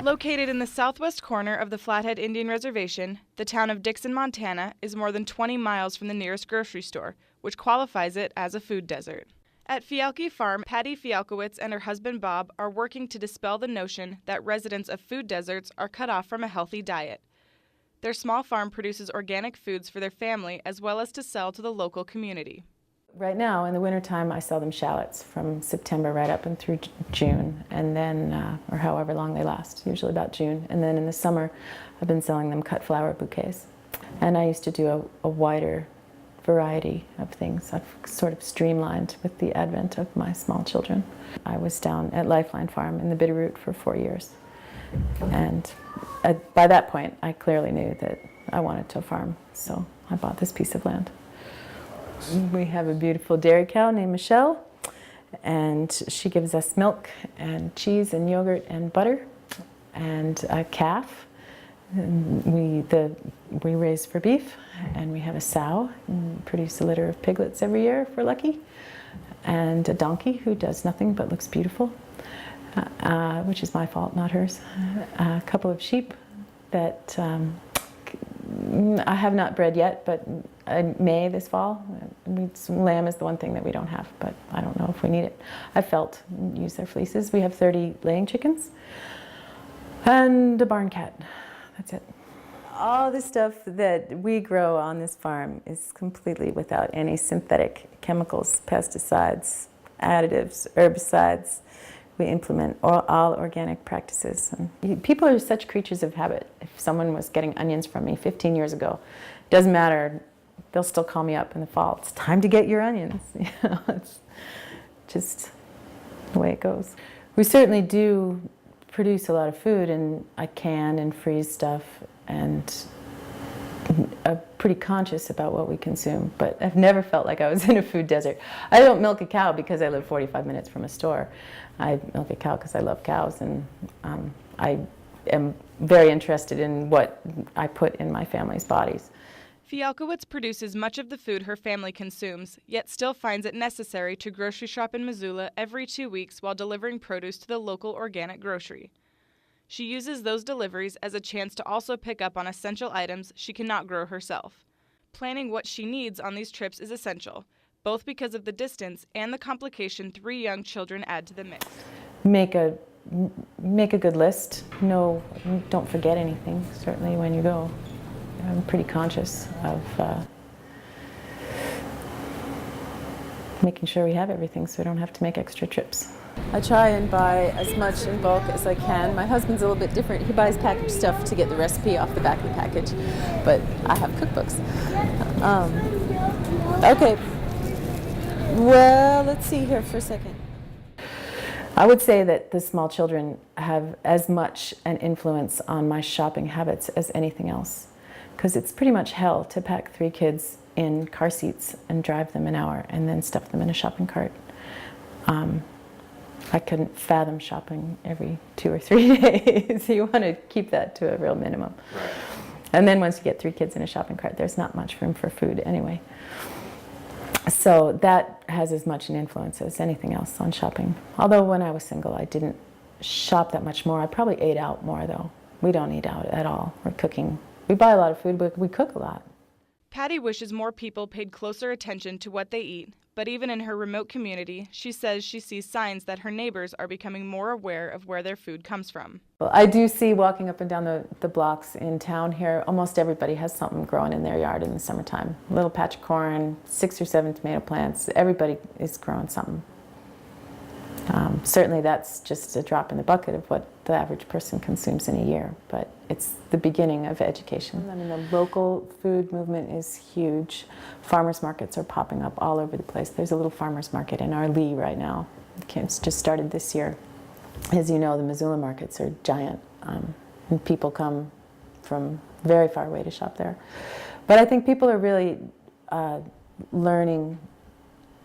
Located in the southwest corner of the Flathead Indian Reservation, the town of Dixon, Montana is more than 20 miles from the nearest grocery store, which qualifies it as a food desert. At Fialky Farm, Pattie Fialcowitz and her husband Bob are working to dispel the notion that residents of food deserts are cut off from a healthy diet. Their small farm produces organic foods for their family as well as to sell to the local community. Right now, in the wintertime, I sell them shallots from September right up and through June, and then, or however long they last, usually about June. And then in the summer, I've been selling them cut flower bouquets. And I used to do a wider variety of things. I've sort of streamlined with the advent of my small children. I was down at Lifeline Farm in the Bitterroot for 4 years. And by that point, I clearly knew that I wanted to farm, so I bought this piece of land. We have a beautiful dairy cow named Michelle, and she gives us milk and cheese and yogurt and butter, and a calf. And we raise for beef, and we have a sow and produce a litter of piglets every year if we're lucky, and a donkey who does nothing but looks beautiful, which is my fault, not hers. A couple of sheep that I have not bred yet, but I may this fall. Lamb is the one thing that we don't have, but I don't know if we need it. I felt use their fleeces. We have 30 laying chickens and a barn cat. That's it. All the stuff that we grow on this farm is completely without any synthetic chemicals, pesticides, additives, herbicides. We implement all organic practices. And people are such creatures of habit. If someone was getting onions from me 15 years ago, it doesn't matter, they'll still call me up in the fall. It's time to get your onions. You know, it's just the way it goes. We certainly do produce a lot of food, and I can and freeze stuff, and I'm pretty conscious about what we consume, but I've never felt like I was in a food desert. I don't milk a cow because I live 45 minutes from a store. I milk a cow because I love cows, and I am very interested in what I put in my family's bodies. Fialkowitz produces much of the food her family consumes, yet still finds it necessary to grocery shop in Missoula every 2 weeks while delivering produce to the local organic grocery. She uses those deliveries as a chance to also pick up on essential items she cannot grow herself. Planning what she needs on these trips is essential, both because of the distance and the complication 3 young children add to the mix. Make a good list. No, don't forget anything, certainly when you go. I'm pretty conscious of making sure we have everything so we don't have to make extra trips. I try and buy as much in bulk as I can. My husband's a little bit different. He buys packaged stuff to get the recipe off the back of the package, but I have cookbooks. Okay, well, let's see here for a second. I would say that the small children have as much an influence on my shopping habits as anything else, because it's pretty much hell to pack 3 kids in car seats and drive them an hour and then stuff them in a shopping cart. I couldn't fathom shopping every 2 or 3 days. You want to keep that to a real minimum. Right. And then once you get 3 kids in a shopping cart, there's not much room for food anyway. So that has as much an influence as anything else on shopping. Although when I was single, I didn't shop that much more. I probably ate out more, though. We don't eat out at all. We're cooking. We buy a lot of food, but we cook a lot. Pattie wishes more people paid closer attention to what they eat, but even in her remote community, she says she sees signs that her neighbors are becoming more aware of where their food comes from. Well, I do see walking up and down the blocks in town here, almost everybody has something growing in their yard in the summertime. A little patch of corn, 6 or 7 tomato plants. Everybody is growing something. Certainly that's just a drop in the bucket of what the average person consumes in a year, but it's the beginning of education. I mean, the local food movement is huge. Farmers markets are popping up all over the place. There's a little farmers market in our Lee right now. It's just started this year. As you know, the Missoula markets are giant, and people come from very far away to shop there. But I think people are really learning,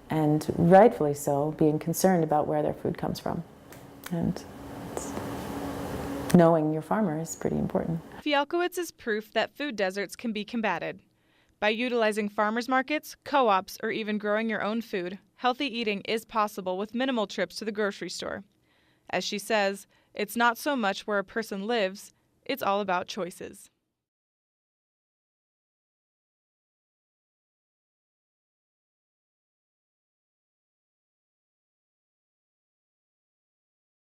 and rightfully so, being concerned about where their food comes from. And knowing your farmer is pretty important. Fialkowitz is proof that food deserts can be combated. By utilizing farmers markets, co-ops, or even growing your own food, healthy eating is possible with minimal trips to the grocery store. As she says, it's not so much where a person lives, it's all about choices.